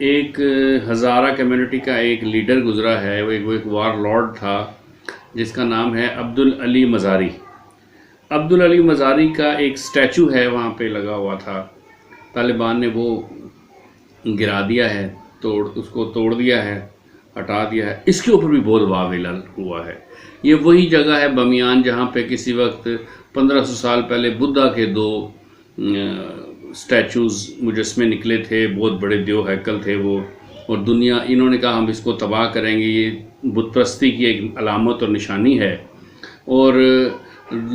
ایک ہزارہ کمیونٹی کا ایک لیڈر گزرا ہے، وہ ایک وار لارڈ تھا جس کا نام ہے عبدالعلی مزاری۔ عبدالعلی مزاری کا ایک سٹیچو ہے وہاں پہ لگا ہوا تھا، طالبان نے وہ گرا دیا ہے، اس کو توڑ دیا ہے، ہٹا دیا ہے۔ اس کے اوپر بھی بہت واویلا ہوا ہے۔ یہ وہی جگہ ہے بامیان جہاں پہ کسی وقت 1500 سال پہلے بدھا کے 2 سٹیچوز مجسمے نکلے تھے، بہت بڑے دیو ہیکل تھے وہ، اور انہوں نے کہا ہم اس کو تباہ کریں گے، یہ بت پرستی کی ایک علامت اور نشانی ہے، اور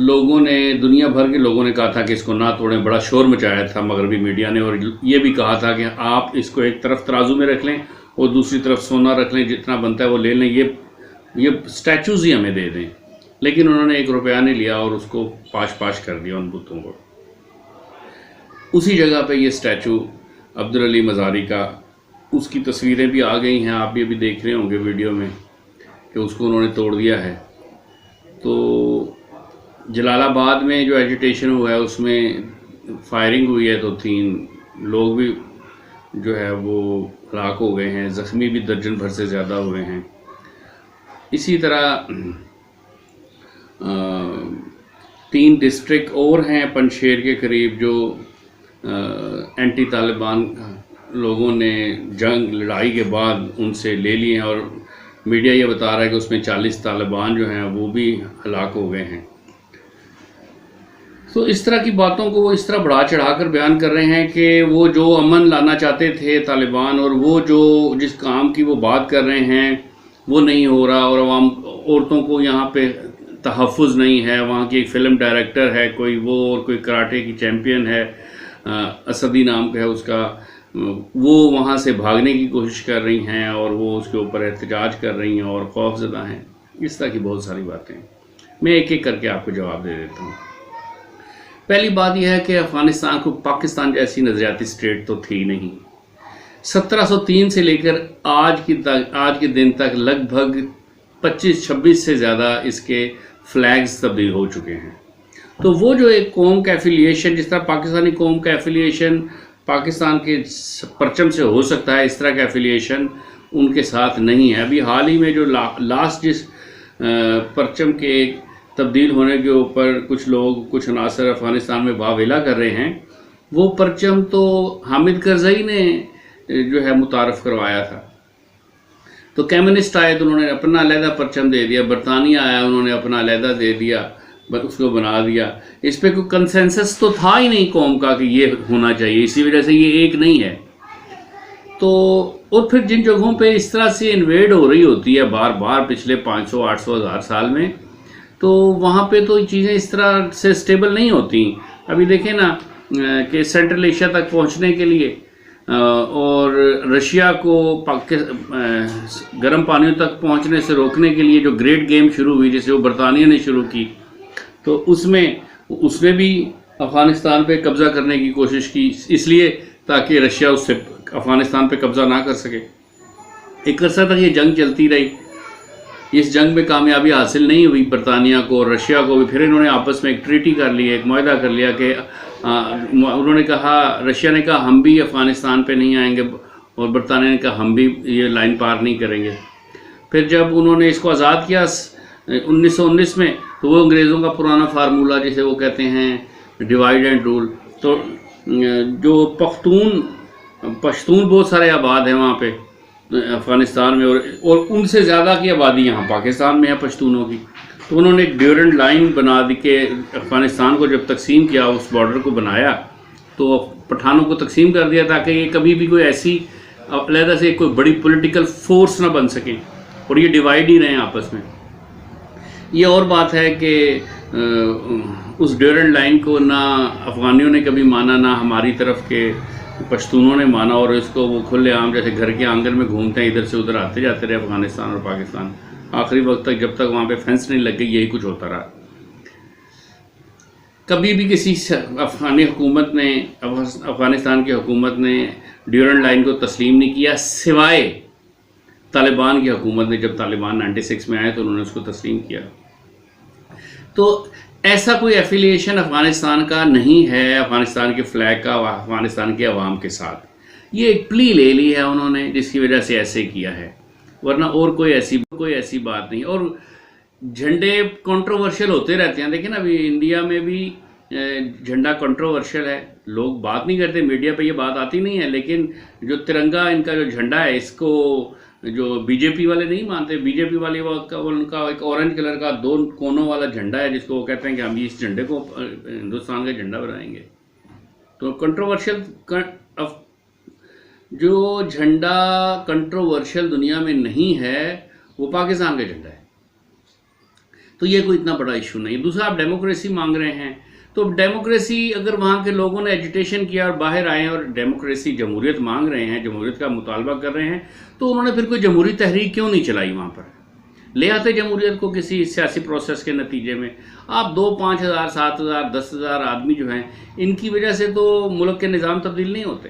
لوگوں نے، دنیا بھر کے لوگوں نے کہا تھا کہ اس کو نہ توڑیں، بڑا شور مچایا تھا مغربی میڈیا نے، اور یہ بھی کہا تھا کہ آپ اس کو ایک طرف ترازو میں رکھ لیں اور دوسری طرف سونا رکھ لیں، جتنا بنتا ہے وہ لے لیں، یہ سٹیچوز ہی ہمیں دے دیں۔ لیکن انہوں نے 1 روپیہ نہیں لیا اور اس کو پاش کر دیا ان بتوں کو۔ اسی جگہ پہ یہ سٹیچو عبدالعلی مزاری کا، اس کی تصویریں بھی آ گئی ہیں، آپ بھی ابھی دیکھ رہے ہوں گے ویڈیو میں کہ اس کو انہوں نے توڑ دیا ہے۔ تو جلال آباد میں جو ایجیٹیشن ہوا ہے اس میں فائرنگ ہوئی ہے، تو 3 لوگ بھی جو ہے وہ ہلاک ہو گئے ہیں، زخمی بھی درجن بھر سے زیادہ ہوئے ہیں۔ اسی طرح 3 ڈسٹرکٹ اور ہیں پنجشیر کے قریب جو اینٹی طالبان لوگوں نے لڑائی کے بعد ان سے لے لیے ہیں، اور میڈیا یہ بتا رہا ہے کہ اس میں 40 طالبان جو ہیں وہ بھی ہلاک ہو گئے ہیں۔ تو اس طرح کی باتوں کو وہ اس طرح بڑھا چڑھا کر بیان کر رہے ہیں کہ وہ جو امن لانا چاہتے تھے طالبان، اور وہ جس کام کی وہ بات کر رہے ہیں وہ نہیں ہو رہا، اور عورتوں کو یہاں پہ تحفظ نہیں ہے۔ وہاں کی ایک فلم ڈائریکٹر ہے کوئی، وہ اور کوئی کراٹے کی چیمپئن ہے، اسدی نام کا ہے اس کا، وہ وہاں سے بھاگنے کی کوشش کر رہی ہیں اور وہ اس کے اوپر احتجاج کر رہی ہیں اور خوف زدہ ہیں۔ اس طرح کی بہت ساری باتیں، میں ایک ایک کر کے آپ کو جواب دے دیتا ہوں۔ پہلی بات یہ ہے کہ افغانستان کو پاکستان جیسی نظریاتی اسٹیٹ تو تھی نہیں۔ 1703 سے لے کر آج کے دن تک لگ بھگ 25-26 سے زیادہ اس کے فلیگز تبدیل ہو چکے ہیں۔ تو وہ جو ایک قوم کا ایفیلیشن، جس طرح پاکستانی قوم کا ایفیلیشن پاکستان کے پرچم سے ہو سکتا ہے، اس طرح کا ایفیلیشن ان کے ساتھ نہیں ہے۔ ابھی حال ہی میں جو لاسٹ جس پرچم کے تبدیل ہونے کے اوپر کچھ عناصر افغانستان میں واویلا کر رہے ہیں، وہ پرچم تو حامد کرزئی نے جو ہے متعارف کروایا تھا۔ تو کمیونسٹ آئے تو انہوں نے اپنا علیحدہ پرچم دے دیا، برطانیہ آیا انہوں نے اپنا علیحدہ دے دیا، اس کو بنا دیا۔ اس پہ کوئی کنسنسس تو تھا ہی نہیں قوم کا کہ یہ ہونا چاہیے، اسی وجہ سے یہ ایک نہیں ہے۔ تو اور پھر جن جگہوں پہ اس طرح سے انویڈ ہو رہی ہوتی ہے بار بار پچھلے 500 800 1000 سال میں، تو وہاں پہ تو چیزیں اس طرح سے سٹیبل نہیں ہوتی۔ ابھی دیکھیں نا کہ سینٹرل ایشیا تک پہنچنے کے لیے اور رشیا کو گرم پانیوں تک پہنچنے سے روکنے کے لیے جو گریٹ گیم شروع ہوئی، جسے وہ برطانیہ نے شروع کی، تو اس نے بھی افغانستان پہ قبضہ کرنے کی کوشش کی، اس لیے تاکہ رشیا اس سے افغانستان پہ قبضہ نہ کر سکے۔ ایک عرصہ تک یہ جنگ چلتی رہی، اس جنگ میں کامیابی حاصل نہیں ہوئی برطانیہ کو اور رشیا کو بھی۔ پھر انہوں نے آپس میں ایک ٹریٹی کر لی، ایک معاہدہ کر لیا کہ انہوں نے کہا، رشیا نے کہا ہم بھی افغانستان پہ نہیں آئیں گے، اور برطانیہ نے کہا ہم بھی یہ لائن پار نہیں کریں گے۔ پھر جب انہوں نے اس کو آزاد کیا 1919 میں، تو وہ انگریزوں کا پرانا فارمولہ جسے وہ کہتے ہیں ڈیوائیڈ اینڈ رول، تو جو پشتون بہت سارے آباد ہیں وہاں پہ افغانستان میں، اور ان سے زیادہ کی آبادی یہاں پاکستان میں ہے پشتونوں کی، تو انہوں نے ایک ڈیورنٹ لائن بنا دی کہ افغانستان کو جب تقسیم کیا، اس بارڈر کو بنایا، تو پٹھانوں کو تقسیم کر دیا تاکہ یہ کبھی بھی کوئی ایسی علیحدہ سے کوئی بڑی پولیٹیکل فورس نہ بن سکیں، اور یہ ڈیوائڈ ہی رہیں آپس میں۔ یہ اور بات ہے کہ اس ڈیورنٹ لائن کو نہ افغانیوں نے کبھی مانا، نہ ہماری طرف کے پشتونوں نے مانا، اور اس کو وہ کھلے عام جیسے گھر کے آنگن میں گھومتے ہیں، ادھر سے ادھر آتے جاتے رہے افغانستان اور پاکستان، آخری وقت تک جب تک وہاں پہ فینس نہیں لگ گئی یہی کچھ ہوتا رہا۔ کبھی بھی کسی افغانستان کی حکومت نے ڈیورنٹ لائن کو تسلیم نہیں کیا، سوائے طالبان کی حکومت نے۔ جب طالبان 96 میں آئے تو انہوں نے اس کو تسلیم کیا۔ تو ایسا کوئی ایفیلیشن افغانستان کا نہیں ہے افغانستان کے فلیگ کا افغانستان کے عوام کے ساتھ۔ یہ ایک پلی لے لی ہے انہوں نے جس کی وجہ سے ایسے کیا ہے، ورنہ اور کوئی ایسی بات نہیں۔ اور جھنڈے کنٹروورشل ہوتے رہتے ہیں، دیکھیں نا ابھی انڈیا میں بھی جھنڈا کنٹروورشل ہے، لوگ بات نہیں کرتے، میڈیا پہ یہ بات آتی نہیں ہے، لیکن جو ترنگا ان کا جو جھنڈا ہے اس کو جو بی جے پی والے نہیں مانتے، بی جے پی والے ان کا ایک اورنج کلر کا 2 کونوں والا جھنڈا ہے جس کو وہ کہتے ہیں کہ ہم اس جھنڈے کو ہندوستان کا جھنڈا بنائیں گے۔ تو کنٹروورشل جو جھنڈا کنٹروورشل دنیا میں نہیں ہے وہ پاکستان کا جھنڈا ہے، تو یہ کوئی اتنا بڑا ایشو نہیں۔ دوسرا آپ ڈیموکریسی مانگ رہے ہیں، تو ڈیموکریسی اگر وہاں کے لوگوں نے ایجیٹیشن کیا اور باہر آئے اور ڈیموکریسی جمہوریت مانگ رہے ہیں، جمہوریت کا مطالبہ کر رہے ہیں، تو انہوں نے پھر کوئی جمہوری تحریک کیوں نہیں چلائی وہاں پر؟ لے آتے جمہوریت کو کسی سیاسی پروسیس کے نتیجے میں۔ آپ 2 5 ہزار 7 ہزار 10 ہزار آدمی جو ہیں ان کی وجہ سے تو ملک کے نظام تبدیل نہیں ہوتے۔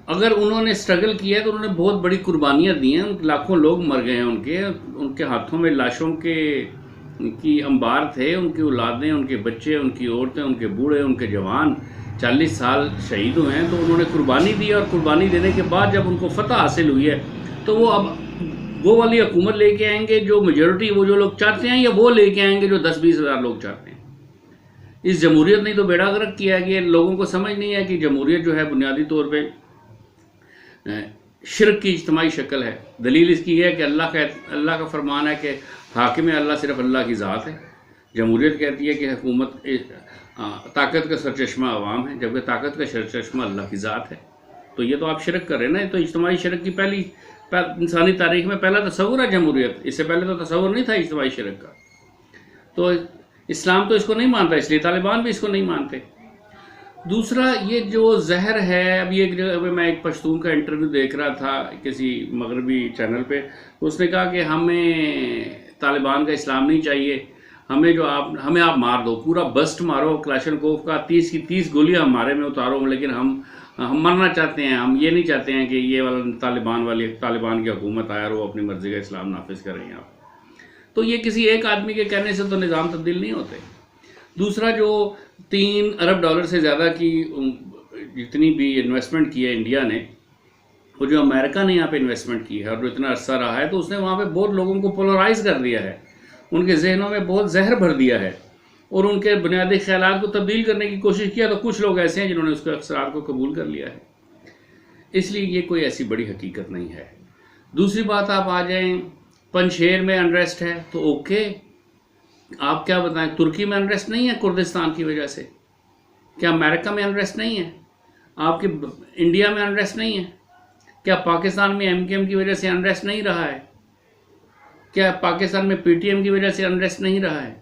اگر انہوں نے سٹرگل کیا ہے تو انہوں نے بہت بڑی قربانیاں دی ہیں، لاکھوں لوگ مر گئے ہیں، ان کے ہاتھوں میں لاشوں کی انبار تھے، ان کی اولادیں، ان کے بچے، ان کی عورتیں، ان کے بوڑھے، ان کے جوان 40 سال شہید ہوئے ہیں، تو انہوں نے قربانی دی، اور قربانی دینے کے بعد جب ان کو فتح حاصل ہوئی ہے تو وہ اب وہ والی حکومت لے کے آئیں گے جو میجورٹی وہ جو لوگ چاہتے ہیں، یا وہ لے کے آئیں گے جو 10 20 ہزار لوگ چاہتے ہیں؟ اس جمہوریت نے تو بیڑا غرق کیا کہ لوگوں کو سمجھ نہیں ہے کہ جمہوریت جو ہے بنیادی طور پہ شرک کی اجتماعی شکل ہے۔ دلیل اس کی ہے کہ اللہ کا فرمان ہے کہ حاکم اللہ صرف اللہ کی ذات ہے۔ جمہوریت کہتی ہے کہ حکومت طاقت کا سرچشمہ عوام ہے، جبکہ طاقت کا سرچشمہ اللہ کی ذات ہے۔ تو یہ تو آپ شرک کر رہے ہیں نا، تو اجتماعی شرک کی پہلی انسانی تاریخ میں پہلا تصور ہے جمہوریت، اس سے پہلے تو تصور نہیں تھا اجتماعی شرک کا۔ تو اسلام تو اس کو نہیں مانتا، اس لیے طالبان بھی اس کو نہیں مانتے۔ دوسرا یہ جو زہر ہے، اب یہ میں ایک پشتون کا انٹرویو دیکھ رہا تھا کسی مغربی چینل پہ، اس نے کہا کہ ہمیں طالبان کا اسلام نہیں چاہیے، ہمیں آپ مار دو، پورا بسٹ مارو کلاشنکوف کا، 30 کی 30 گولیاں ہمارے میں اتارو، لیکن ہم مرنا چاہتے ہیں، ہم یہ نہیں چاہتے ہیں کہ یہ والا طالبان کی حکومت آیا اور وہ اپنی مرضی کا اسلام نافذ کر رہی ہیں آپ۔ تو یہ کسی ایک آدمی کے کہنے سے تو نظام تبدیل نہیں ہوتے۔ دوسرا جو 3 ارب ڈالر سے زیادہ کی جتنی بھی انویسٹمنٹ کی ہے انڈیا نے، وہ جو امریکہ نے یہاں پہ انویسٹمنٹ کی ہے اور جو اتنا عرصہ رہا ہے، تو اس نے وہاں پہ بہت لوگوں کو پولرائز کر دیا ہے، ان کے ذہنوں میں بہت زہر بھر دیا ہے، اور ان کے بنیادی خیالات کو تبدیل کرنے کی کوشش کیا، تو کچھ لوگ ایسے ہیں جنہوں نے اس کے اثرات کو قبول کر لیا ہے۔ اس لیے یہ کوئی ایسی بڑی حقیقت نہیں ہے۔ دوسری بات آپ آ جائیں، پنجشیر میں انریسٹ ہے تو اوکے، آپ کیا بتائیں، ترکی میں انریسٹ نہیں ہے کردستان کی وجہ سے؟ کیا امریکہ میں انریسٹ نہیں ہے؟ آپ کے انڈیا میں انریسٹ نہیں ہے؟ کیا پاکستان میں MKM کی وجہ سے انریسٹ نہیں رہا ہے؟ کیا پاکستان میں PTM کی وجہ سے انریسٹ نہیں رہا ہے؟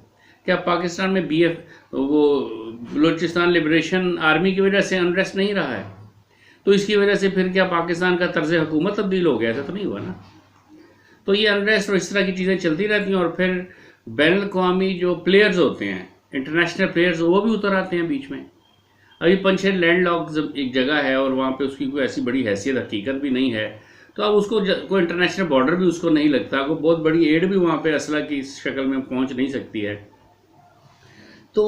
کیا پاکستان میں بلوچستان لبریشن آرمی کی وجہ سے انریسٹ نہیں رہا ہے؟ تو اس کی وجہ سے پھر کیا پاکستان کا طرز حکومت تبدیل ہو گیا؟ ایسا تو نہیں ہوا نا۔ تو یہ انریسٹ اور اس طرح کی چیزیں چلتی رہتی ہیں، اور پھر بین الاقوامی جو پلیئرز ہوتے ہیں، انٹرنیشنل پلیئرز، وہ بھی اتر آتے ہیں بیچ میں۔ ابھی پنجشیر لینڈ لاک ایک جگہ ہے اور وہاں پہ اس کی کوئی ایسی بڑی حیثیت حقیقت بھی نہیں ہے، تو اب اس کو کوئی انٹرنیشنل بارڈر بھی اس کو نہیں لگتا، کوئی بہت بڑی ایڈ بھی وہاں پہ اسلحہ کی شکل میں پہنچ نہیں سکتی ہے۔ تو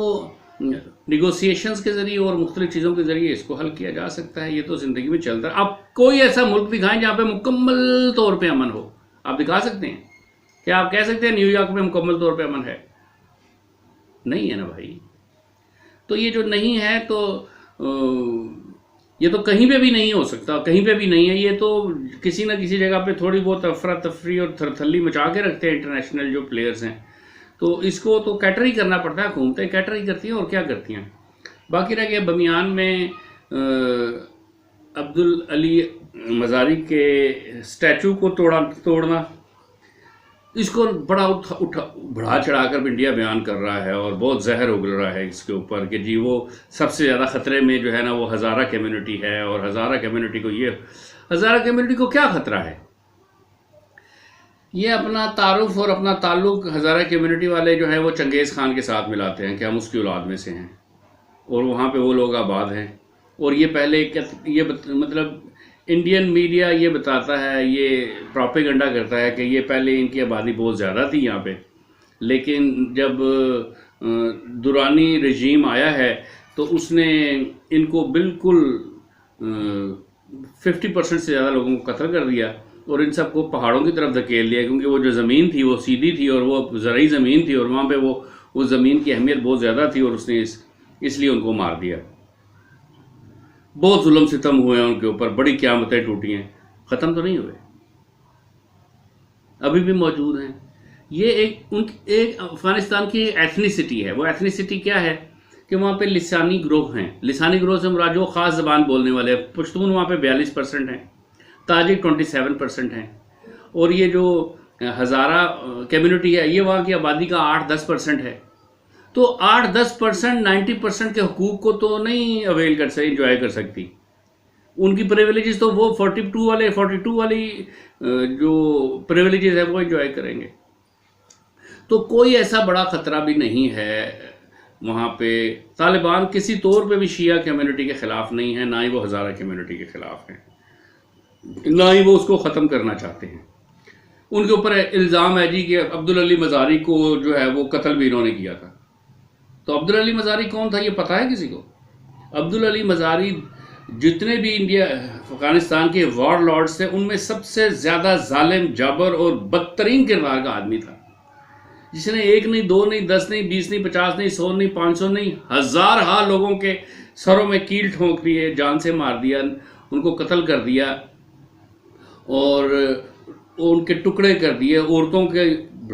نیگوسیشنز کے ذریعے اور مختلف چیزوں کے ذریعے اس کو حل کیا جا سکتا ہے، یہ تو زندگی میں چلتا ہے۔ آپ کوئی ایسا ملک دکھائیں جہاں پہ مکمل طور پہ امن ہو، آپ دکھا سکتے ہیں؟ کیا آپ کہہ سکتے ہیں نیو یارک میں مکمل طور پہ امن ہے؟ نہیں ہے نا بھائی۔ تو یہ جو نہیں ہے تو یہ تو کہیں پہ بھی نہیں ہو سکتا، کہیں پہ بھی نہیں ہے، یہ تو کسی نہ کسی جگہ پہ تھوڑی بہت افراتفری اور تھرتھلی مچا کے رکھتے ہیں انٹرنیشنل جو پلیئرز ہیں، تو اس کو تو کیٹر ہی کرنا پڑتا ہے، حکومتیں کیٹر ہی کرتی ہیں اور کیا کرتی ہیں۔ باقی رہ گیا بمیان میں عبدالعلی مزاری کے اسٹیچو کو توڑنا، اس کو بڑا بڑھا چڑھا کر انڈیا بیان کر رہا ہے اور بہت زہر اگل رہا ہے اس کے اوپر کہ جی وہ سب سے زیادہ خطرے میں جو ہے نا وہ ہزارہ کمیونٹی ہے، اور ہزارہ کمیونٹی کو کیا خطرہ ہے؟ یہ اپنا تعارف اور اپنا تعلق ہزارہ کمیونٹی والے جو ہیں وہ چنگیز خان کے ساتھ ملاتے ہیں کہ ہم اس کی اولاد میں سے ہیں، اور وہاں پہ وہ لوگ آباد ہیں، اور یہ پہلے یہ مطلب انڈین میڈیا یہ بتاتا ہے، یہ پروپیگنڈا کرتا ہے کہ یہ پہلے ان کی آبادی بہت زیادہ تھی یہاں پہ، لیکن جب دورانی رژیم آیا ہے تو اس نے ان کو بالکل 50% سے زیادہ لوگوں کو قتل کر دیا اور ان سب کو پہاڑوں کی طرف دھکیل دیا، کیونکہ وہ جو زمین تھی وہ سیدھی تھی اور وہ زرعی زمین تھی اور وہاں پہ وہ زمین کی اہمیت بہت زیادہ تھی، اور اس نے اس لیے ان کو مار دیا۔ بہت ظلم ستم ہوئے ہیں ان کے اوپر، بڑی قیامتیں ٹوٹی ہیں، ختم تو نہیں ہوئے، ابھی بھی موجود ہیں۔ یہ ایک افغانستان کی ایتھنیسٹی ہے۔ وہ ایتھنیسٹی کیا ہے کہ وہاں پہ لسانی گروہ ہیں۔ لسانی گروہ سے مراد جو خاص زبان بولنے والے ہیں، پشتون وہاں پہ 42% ہیں، تاجک 27% ہیں، اور یہ جو ہزارہ کمیونٹی ہے یہ وہاں کی آبادی کا 8-10% ہے۔ تو 8-10% 90% کے حقوق کو تو نہیں اویل کر سکتی، انجوائے کر سکتی۔ ان کی پریویلیجز تو وہ 42 والی جو پریویلیجز ہے وہ انجوائے کریں گے۔ تو کوئی ایسا بڑا خطرہ بھی نہیں ہے وہاں پہ۔ طالبان کسی طور پہ بھی شیعہ کمیونٹی کے خلاف نہیں ہے، نہ ہی وہ ہزارہ کمیونٹی کے خلاف ہیں، نہ ہی وہ اس کو ختم کرنا چاہتے ہیں۔ ان کے اوپر الزام ہے جی کہ عبدالعلی مزاری کو جو ہے وہ قتل بھی انہوں نے کیا تھا۔ تو عبدالعلی مزاری کون تھا یہ پتہ ہے کسی کو؟ عبدالعلی مزاری جتنے بھی افغانستان کے وار لارڈز تھے ان میں سب سے زیادہ ظالم، جابر اور بدترین کردار کا آدمی تھا، جس نے 1 نہیں 2 نہیں 10 نہیں 20 نہیں 50 نہیں 100 نہیں 500 نہیں ہزارہا لوگوں کے سروں میں کیل ٹھونک دیے، جان سے مار دیا، ان کو قتل کر دیا اور ان کے ٹکڑے کر دیے، عورتوں کے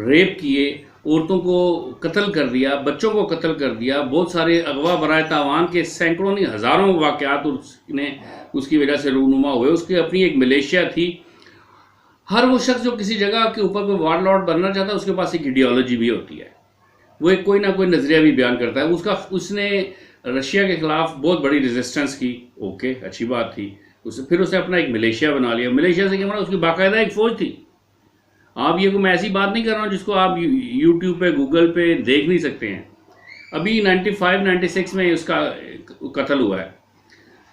ریپ کیے، عورتوں کو قتل کر دیا، بچوں کو قتل کر دیا، بہت سارے اغوا برائے تاوان کے سینکڑوں نہیں ہزاروں واقعات اس کی وجہ سے رونما ہوئے۔ اس کی اپنی ایک ملیشیا تھی۔ ہر وہ شخص جو کسی جگہ کے اوپر کوئی وار لارڈ بننا چاہتا ہے اس کے پاس ایک ایڈیالوجی بھی ہوتی ہے، وہ ایک کوئی نہ کوئی نظریہ بھی بیان کرتا ہے۔ اس نے رشیا کے خلاف بہت بڑی ریزسٹنس کی، اوکے اچھی بات تھی، پھر اس نے اپنا ایک ملیشیا بنا لیا۔ ملیشیا سے کیا مطلب، اس کی باقاعدہ ایک فوج تھی۔ آپ یہ میں ایسی بات نہیں کر رہا ہوں جس کو آپ یوٹیوب پہ گوگل پہ دیکھ نہیں سکتے ہیں۔ ابھی 95-96 میں اس کا قتل ہوا ہے۔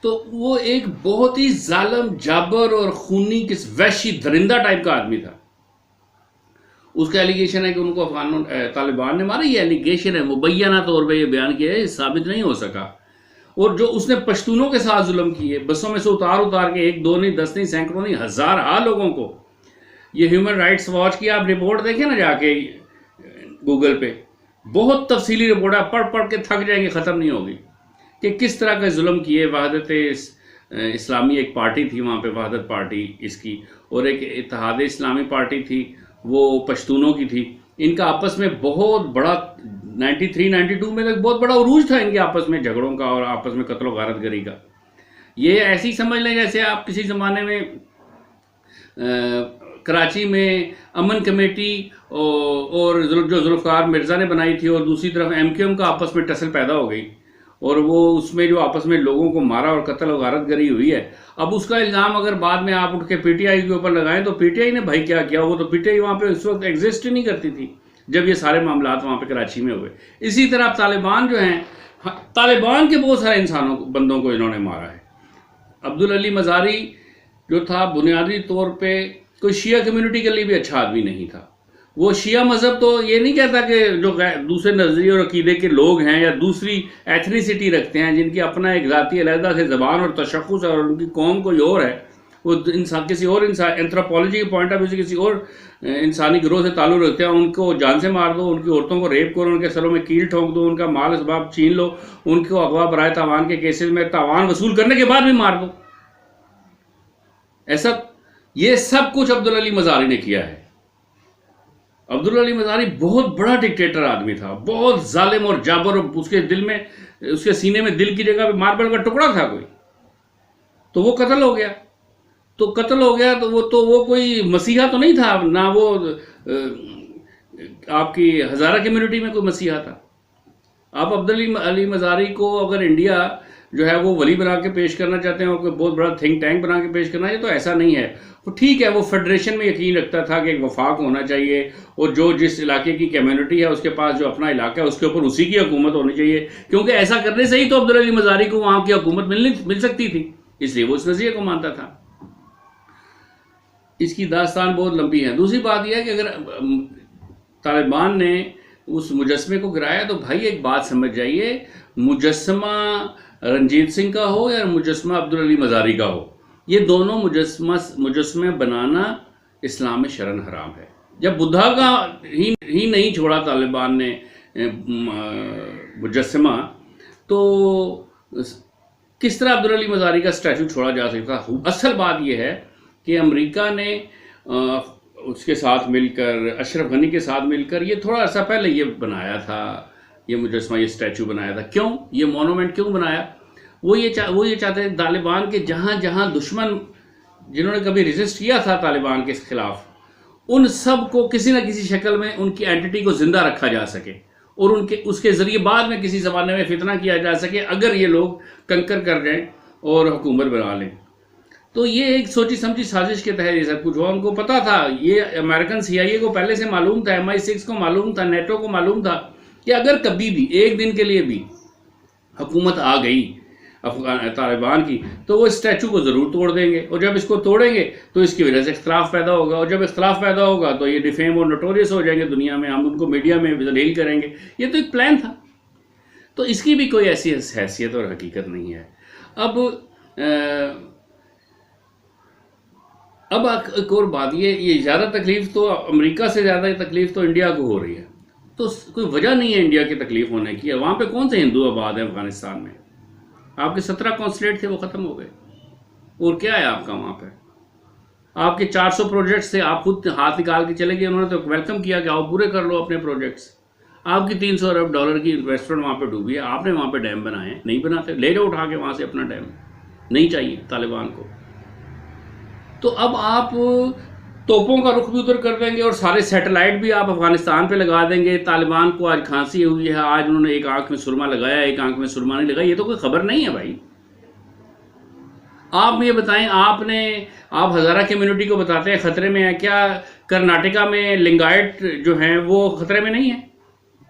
تو وہ ایک بہت ہی ظالم، جابر اور خونی وحشی درندہ ٹائپ کا آدمی تھا۔ اس کا ایلیگیشن ہے کہ ان کو طالبان نے مارا، یہ ایلیگیشن ہے، مبینہ طور پہ یہ بیان کیا ہے، ثابت نہیں ہو سکا۔ اور جو اس نے پشتونوں کے ساتھ ظلم کیے، بسوں میں سے اتار کے 1 2 نہیں 10 نہیں سینکڑوں نہیں ہزارہا لوگوں کو، یہ ہیومن رائٹس واچ کی آپ رپورٹ دیکھیں نا جا کے گوگل پہ، بہت تفصیلی رپورٹ ہے، پڑھ کے تھک جائیں گے، ختم نہیں ہوگی کہ کس طرح کا ظلم کیے۔ وحدت اسلامی ایک پارٹی تھی وہاں پہ، وحدت پارٹی اس کی، اور ایک اتحاد اسلامی پارٹی تھی وہ پشتونوں کی تھی۔ ان کا آپس میں بہت بڑا 93-92 میں ایک بہت بڑا عروج تھا ان کے آپس میں جھگڑوں کا اور آپس میں قتل و غارت گری کا۔ یہ ایسی سمجھ لیں جیسے آپ کسی زمانے میں کراچی میں امن کمیٹی اور جو ذوالفقار مرزا نے بنائی تھی، اور دوسری طرف MQM کا آپس میں ٹسل پیدا ہو گئی، اور وہ اس میں جو آپس میں لوگوں کو مارا اور قتل و غارت گری ہوئی ہے۔ اب اس کا الزام اگر بعد میں آپ اٹھ کے PTI کے اوپر لگائیں تو PTI نے بھائی کیا کیا، وہ تو PTI وہاں پہ اس وقت ایگزسٹ ہی نہیں کرتی تھی جب یہ سارے معاملات وہاں پہ کراچی میں ہوئے۔ اسی طرح طالبان جو ہیں، طالبان کے بہت سارے بندوں کو انہوں نے مارا ہے۔ عبدالعلی مزاری جو تھا بنیادی طور پہ کوئی شیعہ کمیونٹی کے لیے بھی اچھا آدمی نہیں تھا۔ وہ شیعہ مذہب تو یہ نہیں کہتا کہ جو دوسرے نظریے اور عقیدے کے لوگ ہیں یا دوسری ایتھنیسٹی رکھتے ہیں، جن کی اپنا ایک ذاتی علیحدہ سے زبان اور تشخص ہے اور ان کی قوم کوئی اور ہے، وہ کسی اور اینتھروپولوجی کے پوائنٹ آف ویو سے کسی اور انسانی گروہ سے تعلق رکھتے ہیں، ان کو جان سے مار دو، ان کی عورتوں کو ریپ کرو، ان کے سروں میں کیل ٹھونک دو، ان کا مال اسباب چھین لو، ان کو اغوا برائے تاوان کے کیسز میں تاوان وصول کرنے کے بعد بھی مار دو۔ ایسا یہ سب کچھ عبدالعلی مزاری نے کیا ہے۔ عبدالعلی مزاری بہت بڑا ڈکٹیٹر آدمی تھا، بہت ظالم اور جابر، اور اس کے دل میں، اس کے سینے میں دل کی جگہ پہ ماربل کا ٹکڑا تھا کوئی، تو وہ قتل ہو گیا۔ تو وہ کوئی مسیحا تو نہیں تھا، نہ وہ آپ کی ہزارہ کمیونٹی میں کوئی مسیحا تھا۔ آپ عبدالعلی مزاری کو اگر انڈیا جو ہے وہ ولی بنا کے پیش کرنا چاہتے ہیں اور کوئی بہت بڑا تھنک ٹینک بنا کے پیش کرنا چاہیے تو ایسا نہیں ہے۔ وہ ٹھیک ہے، وہ فیڈریشن میں یقین رکھتا تھا کہ ایک وفاق ہونا چاہیے، اور جو جس علاقے کی کمیونٹی ہے اس کے پاس جو اپنا علاقہ ہے اس کے اوپر اسی کی حکومت ہونی چاہیے، کیونکہ ایسا کرنے سے ہی تو عبدالعلی مزاری کو وہاں کی حکومت مل سکتی تھی، اس لیے وہ اس نظریے کو مانتا تھا۔ اس کی داستان بہت لمبی ہے۔ دوسری بات یہ ہے کہ اگر طالبان نے اس مجسمے کو گرایا تو بھائی ایک بات سمجھ جائیے، مجسمہ رنجیت سنگھ کا ہو یا مجسمہ عبدالعلی مزاری کا ہو، یہ دونوں مجسمے بنانا اسلام میں شرعاً حرام ہے. جب بدھا کا ہی نہیں چھوڑا طالبان نے مجسمہ، تو کس طرح عبدالعلی مزاری کا اسٹیچو چھوڑا جا سکتا؟ اصل بات یہ ہے کہ امریکہ نے اس کے ساتھ مل کر، اشرف غنی کے ساتھ مل کر، یہ تھوڑا عرصہ پہلے یہ بنایا تھا، یہ مجسمہ، یہ اسٹیچو بنایا تھا. کیوں یہ مونومنٹ کیوں بنایا؟ وہ یہ چاہتے ہیں طالبان کے جہاں جہاں دشمن جنہوں نے کبھی ریزسٹ کیا تھا طالبان کے خلاف، ان سب کو کسی نہ کسی شکل میں ان کی اینٹی کو زندہ رکھا جا سکے، اور اس کے ذریعے بعد میں کسی زمانے میں فتنہ کیا جا سکے اگر یہ لوگ کنکر کر جائیں اور حکومت بنا لیں. تو یہ ایک سوچی سمجھی سازش کے تحت یہ سب کچھ ہوا. ان کو پتا تھا، یہ امریکن CIA کو پہلے سے معلوم تھا، MI6 کو معلوم تھا، نیٹو کو معلوم تھا کہ اگر کبھی بھی ایک دن کے لیے بھی حکومت آ گئی طالبان کی تو وہ اسٹیچو کو ضرور توڑ دیں گے، اور جب اس کو توڑیں گے تو اس کی وجہ سے اختلاف پیدا ہوگا، اور جب اختلاف پیدا ہوگا تو یہ ڈیفیم اور نوٹوریس ہو جائیں گے دنیا میں، ہم ان کو میڈیا میں ذلیل کریں گے. یہ تو ایک پلان تھا. تو اس کی بھی کوئی ایسی حیثیت اور حقیقت نہیں ہے. اب ایک اور بات، یہ زیادہ تکلیف تو امریکہ سے زیادہ تکلیف تو انڈیا کو ہو رہی ہے. تو کوئی وجہ نہیں ہے انڈیا کی تکلیف ہونے کی. وہاں پہ کون سے ہندو آباد ہیں افغانستان میں؟ آپ کے 17 کونسلیٹ تھے وہ ختم ہو گئے، اور کیا ہے آپ کا وہاں پہ؟ آپ کے 400 پروجیکٹس تھے، آپ خود ہاتھ نکال کے چلے گئے، انہوں نے تو ویلکم کیا کہ آؤ پورے کر لو اپنے پروجیکٹس. آپ کی $300 ارب کی انویسٹمنٹ وہاں پہ ڈوبی ہے، آپ نے وہاں پہ ڈیم بنائے ہیں؟ نہیں بناتے، لے جاؤ اٹھا کے وہاں سے اپنا ڈیم، نہیں چاہیے طالبان کو. تو اب آپ توپوں کا رخ بھی ادھر کر دیں گے، اور سارے سیٹلائٹ بھی آپ افغانستان پہ لگا دیں گے. طالبان کو آج کھانسی ہوئی ہے، آج انہوں نے ایک آنکھ میں سرما لگایا، ایک آنکھ میں سرما نہیں لگایا، یہ تو کوئی خبر نہیں ہے بھائی. آپ یہ بتائیں، آپ ہزارہ کمیونٹی کو بتاتے ہیں خطرے میں ہے، کیا کرناٹکا میں لنگائٹ جو ہیں وہ خطرے میں نہیں ہیں؟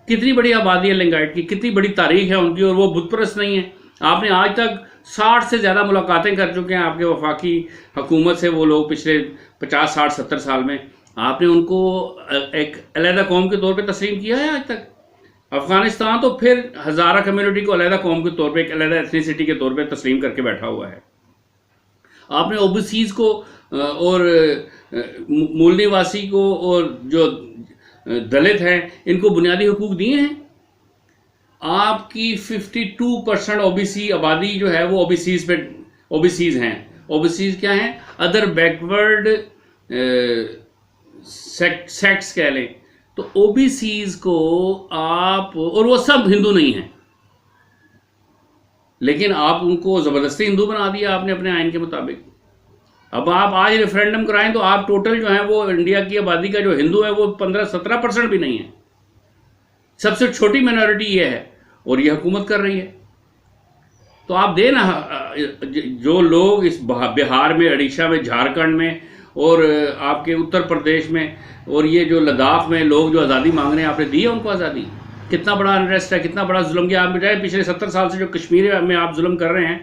کتنی بڑی آبادی ہے لنگائٹ کی، کتنی بڑی تاریخ ہے ان کی، اور وہ بت پرست نہیں ہیں. آپ نے آج تک 60 سے زیادہ ملاقاتیں کر چکے ہیں آپ کے وفاقی حکومت سے وہ لوگ پچھلے 50 60 70 سال میں. آپ نے ان کو ایک علیحدہ قوم کے طور پہ تسلیم کیا ہے آج تک؟ افغانستان تو پھر ہزارہ کمیونٹی کو علیحدہ قوم کے طور پہ، ایک علیحدہ ایتھنیسٹی کے طور پہ تسلیم کر کے بیٹھا ہوا ہے. آپ نے OBCs کو اور مول نواسی کو اور جو دلت ہیں ان کو بنیادی حقوق دیے ہیں؟ آپ کی 52% OBC آبادی جو ہے وہ OBCs ہیں. OBCs کیا ہیں؟ ادر بیکورڈ سیکٹس کہہ لیں. تو OBCs کو آپ، اور وہ سب ہندو نہیں ہیں، لیکن آپ ان کو زبردستی ہندو بنا دیا آپ نے اپنے آئین کے مطابق. اب آپ آج ریفرینڈم کرائیں تو آپ ٹوٹل جو ہیں وہ انڈیا کی آبادی کا جو ہندو ہے وہ 15-17% بھی نہیں ہے. سب سے چھوٹی مائنورٹی یہ ہے، اور یہ حکومت کر رہی ہے. تو آپ دیں نا، جو لوگ اس بہار میں، اڑیسہ میں، جھارکھنڈ میں، اور آپ کے اتر پردیش میں، اور یہ جو لداخ میں لوگ جو آزادی مانگ رہے ہیں، آپ نے دی ہے ان کو آزادی؟ کتنا بڑا انریسٹ ہے، کتنا بڑا ظلم کیا آپ بجائے پچھلے 70 سال سے جو کشمیر میں آپ ظلم کر رہے ہیں.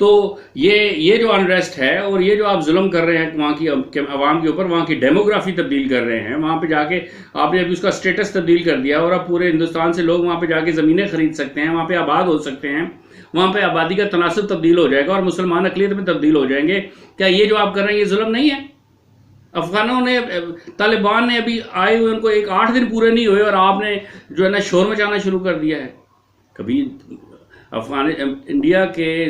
تو یہ جو انریسٹ ہے اور یہ جو آپ ظلم کر رہے ہیں وہاں کی عوام کے اوپر، وہاں کی ڈیموگرافی تبدیل کر رہے ہیں، وہاں پہ جا کے آپ نے ابھی اس کا سٹیٹس تبدیل کر دیا، اور اب پورے ہندوستان سے لوگ وہاں پہ جا کے زمینیں خرید سکتے ہیں، وہاں پہ آباد ہو سکتے ہیں، وہاں پہ آبادی کا تناسب تبدیل ہو جائے گا اور مسلمان اقلیت میں تبدیل ہو جائیں گے. کیا یہ جو آپ کر رہے ہیں یہ ظلم نہیں ہے؟ افغانوں نے، طالبان نے ابھی آئے ہوئے ان کو 8 دن پورے نہیں ہوئے اور آپ نے جو ہے نا شور مچانا شروع کر دیا ہے. کبھی انڈیا کے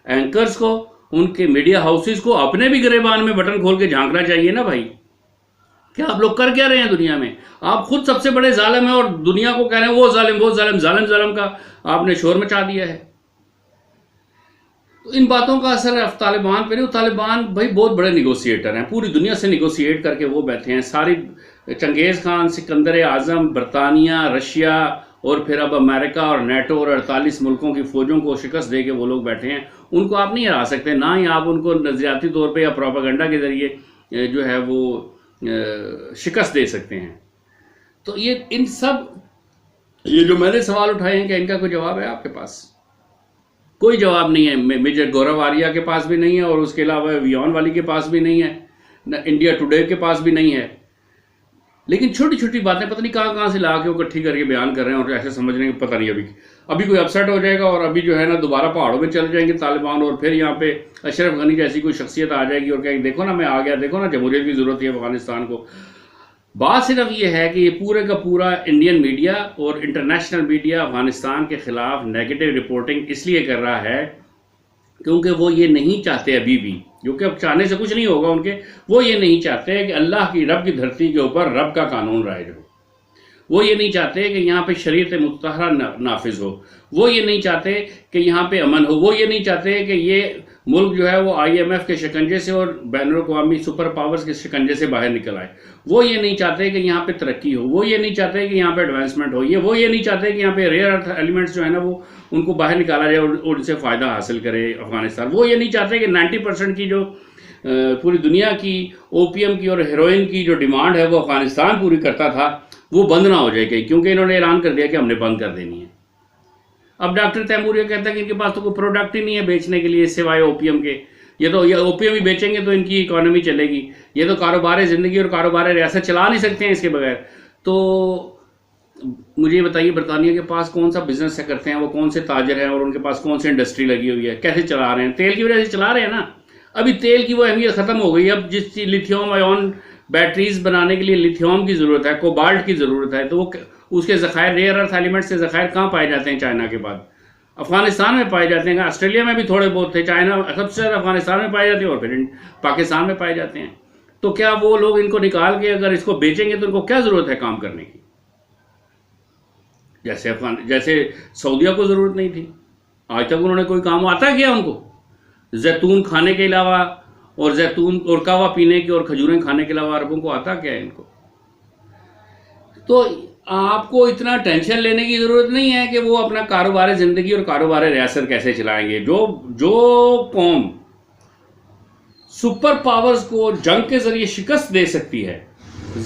اینکرز کو، ان کے میڈیا ہاؤسز کو اپنے بھی گریبان میں بٹن کھول کے جھانکنا چاہیے نا بھائی. کیا آپ لوگ کر کیا رہے ہیں دنیا میں؟ آپ خود سب سے بڑے ظالم ہیں اور دنیا کو کہہ رہے ہیں وہ ظالم، وہ ظالم، ظالم کا آپ نے شور مچا دیا ہے. تو ان باتوں کا اثر طالبان پہ نہیں. طالبان بھائی بہت بڑے نیگوسیٹر ہیں، پوری دنیا سے نیگوسیٹ کر کے وہ بیٹھے ہیں. ساری چنگیز خان، سکندر اعظم، برطانیہ، رشیا، اور پھر اب امریکہ اور نیٹو اور 48 ملکوں کی فوجوں کو شکست دے کے وہ لوگ بیٹھے ہیں. ان کو آپ نہیں ہرا سکتے، نہ ہی آپ ان کو نظریاتی طور پہ یا پروپیگنڈا کے ذریعے جو ہے وہ شکست دے سکتے ہیں. تو یہ جو میں نے سوال اٹھائے ہیں، کہ ان کا کوئی جواب ہے آپ کے پاس؟ کوئی جواب نہیں ہے. میجر گورو آریہ کے پاس بھی نہیں ہے، اور اس کے علاوہ ویون والی کے پاس بھی نہیں ہے، نہ انڈیا ٹوڈے کے پاس بھی نہیں ہے. لیکن چھوٹی چھوٹی باتیں پتہ نہیں کہاں سے لا کے وہ اکٹھی کر کے بیان کر رہے ہیں اور ایسے سمجھ رہے ہیں کہ پتہ نہیں ابھی کوئی اپسیٹ ہو جائے گا اور ابھی جو ہے نا دوبارہ پہاڑوں میں چل جائیں گے طالبان اور پھر یہاں پہ اشرف غنی جیسی کوئی شخصیت آ جائے گی اور کہیں دیکھو نا میں آ گیا، دیکھو نا جمہوریت کی ضرورت ہے افغانستان کو۔ بات صرف یہ ہے کہ یہ پورے کا پورا انڈین میڈیا اور انٹرنیشنل میڈیا افغانستان کے خلاف نیگیٹو رپورٹنگ اس لیے کر رہا ہے کیونکہ وہ یہ نہیں چاہتے ابھی بھی، جو کہ اب چاہنے سے کچھ نہیں ہوگا ان کے، وہ یہ نہیں چاہتے کہ اللہ کی رب کی دھرتی کے اوپر رب کا قانون رائج ہو، وہ یہ نہیں چاہتے کہ یہاں پہ شریعت مطہرہ نافذ ہو، وہ یہ نہیں چاہتے کہ یہاں پہ امن ہو، وہ یہ نہیں چاہتے کہ یہ ملک جو ہے وہ IMF کے شکنجے سے اور بین الاقوامی سپر پاورز کے شکنجے سے باہر نکل آئے، وہ یہ نہیں چاہتے کہ یہاں پہ ترقی ہو، وہ یہ نہیں چاہتے کہ یہاں پہ ایڈوانسمنٹ ہو، وہ یہ نہیں چاہتے کہ یہاں پہ ریئر ارتھ ایلیمنٹس جو ہے نا وہ ان کو باہر نکالا جائے اور ان سے فائدہ حاصل کرے افغانستان، وہ یہ نہیں چاہتے کہ 90% کی جو پوری دنیا کی اوپیم کی اور ہیروئن کی جو ڈیمانڈ ہے وہ افغانستان پوری کرتا تھا وہ بند نہ ہو جائے گی، کیونکہ انہوں نے اعلان کر دیا کہ ہم نے بند کر دینی ہے۔ اب ڈاکٹر تیمور یہ کہتا ہے کہ ان کے پاس تو کوئی پروڈکٹ ہی نہیں ہے بیچنے کے لیے سوائے اوپیم کے، یہ اوپیم ہی بیچیں گے تو ان کی اکانومی چلے گی، یہ تو کاروبار زندگی اور کاروبار ریاست چلا نہیں سکتے ہیں اس کے بغیر۔ تو مجھے یہ بتائیے برطانیہ کے پاس کون سا بزنس سے کرتے ہیں، وہ کون سے تاجر ہیں اور ان کے پاس کون سی انڈسٹری لگی ہوئی ہے، کیسے چلا رہے ہیں؟ تیل کی وجہ سے چلا رہے ہیں نا۔ ابھی تیل کی وہ اہمیت ختم ہو گئی، اب جس لیتھیوم آئون بیٹریز بنانے کے لیے لیتھیوم کی ضرورت ہے، کوبالٹ کی ضرورت ہے، تو وہ اس کے ذخائر ریئر ارتھ ایلیمنٹس کے ذخائر کہاں پائے جاتے ہیں؟ چائنا کے بعد افغانستان میں پائے جاتے ہیں، آسٹریلیا میں بھی تھوڑے بہت تھے، چائنا سب سے زیادہ افغانستان میں پائے جاتے ہیں اور پھر پاکستان میں پائے جاتے ہیں۔ تو کیا وہ لوگ ان کو نکال کے اگر اس کو بیچیں گے تو ان کو کیا ضرورت ہے کام کرنے کی؟ جیسے سعودیہ کو ضرورت نہیں تھی، آج تک انہوں نے کوئی کام آتا کیا ان کو؟ زیتون کھانے کے علاوہ اور زیتون اور کہوہ پینے کے اور کھجوریں کھانے کے علاوہ عربوں کو آتا کیا ہے ان کو؟ تو آپ کو اتنا ٹینشن لینے کی ضرورت نہیں ہے کہ وہ اپنا کاروبار زندگی اور کاروبار ریاست کیسے چلائیں گے۔ جو قوم سپر پاورز کو جنگ کے ذریعے شکست دے سکتی ہے،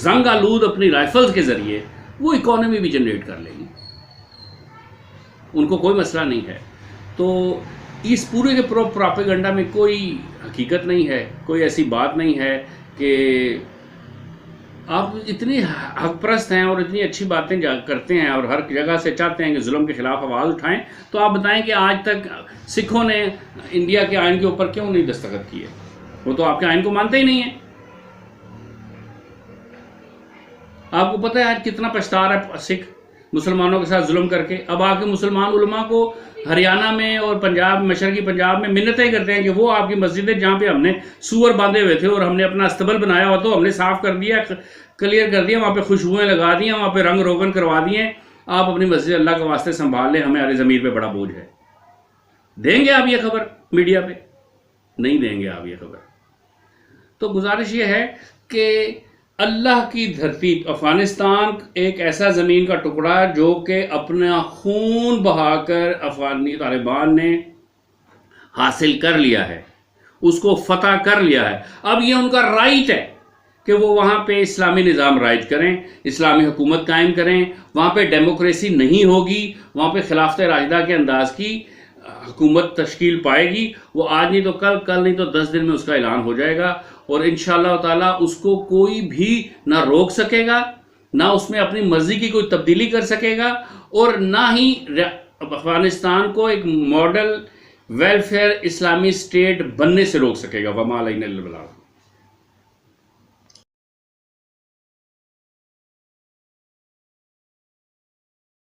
زنگ آلود اپنی رائفلز کے ذریعے، وہ اکانومی بھی جنریٹ کر لے گی، ان کو کوئی مسئلہ نہیں ہے۔ تو اس پورے کے پروپیگنڈا میں کوئی حقیقت نہیں ہے، کوئی ایسی بات نہیں ہے کہ آپ اتنی حق پرست ہیں اور اتنی اچھی باتیں کرتے ہیں اور ہر جگہ سے چاہتے ہیں کہ ظلم کے خلاف آواز اٹھائیں، تو آپ بتائیں کہ آج تک سکھوں نے انڈیا کے آئین کے اوپر کیوں نہیں دستخط کیے؟ وہ تو آپ کے آئین کو مانتے ہی نہیں ہیں۔ آپ کو پتہ ہے آج کتنا پچھتا رہا ہے سکھ مسلمانوں کے ساتھ ظلم کر کے؟ اب آ کے مسلمان علماء کو ہریانہ میں اور پنجاب، مشرقی پنجاب میں منتیں کرتے ہیں کہ وہ آپ کی مسجدیں جہاں پہ ہم نے سور باندھے ہوئے تھے اور ہم نے اپنا استبل بنایا ہوا تو ہم نے صاف کر دیا، کلیئر کر دیا، وہاں پہ خوشبوئیں لگا دی ہیں، وہاں پہ رنگ روغن کروا دیے، آپ اپنی مسجد اللہ کے واسطے سنبھال لیں، ہمیں ضمیر پہ بڑا بوجھ ہے۔ دیں گے آپ یہ خبر میڈیا پہ؟ نہیں دیں گے آپ یہ خبر۔ تو گزارش یہ ہے کہ اللہ کی دھرتی افغانستان ایک ایسا زمین کا ٹکڑا جو کہ اپنا خون بہا کر افغانی طالبان نے حاصل کر لیا ہے، اس کو فتح کر لیا ہے۔ اب یہ ان کا رائٹ ہے کہ وہ وہاں پہ اسلامی نظام رائج کریں، اسلامی حکومت قائم کریں، وہاں پہ ڈیموکریسی نہیں ہوگی، وہاں پہ خلافت راشدہ کے انداز کی حکومت تشکیل پائے گی۔ وہ آج نہیں تو کل نہیں تو 10 دن میں اس کا اعلان ہو جائے گا، اور انشاءاللہ تعالیٰ اس کو کوئی بھی نہ روک سکے گا، نہ اس میں اپنی مرضی کی کوئی تبدیلی کر سکے گا، اور نہ ہی افغانستان کو ایک ماڈل ویلفیئر اسلامی اسٹیٹ بننے سے روک سکے گا۔ وما علینا الا البلاغ۔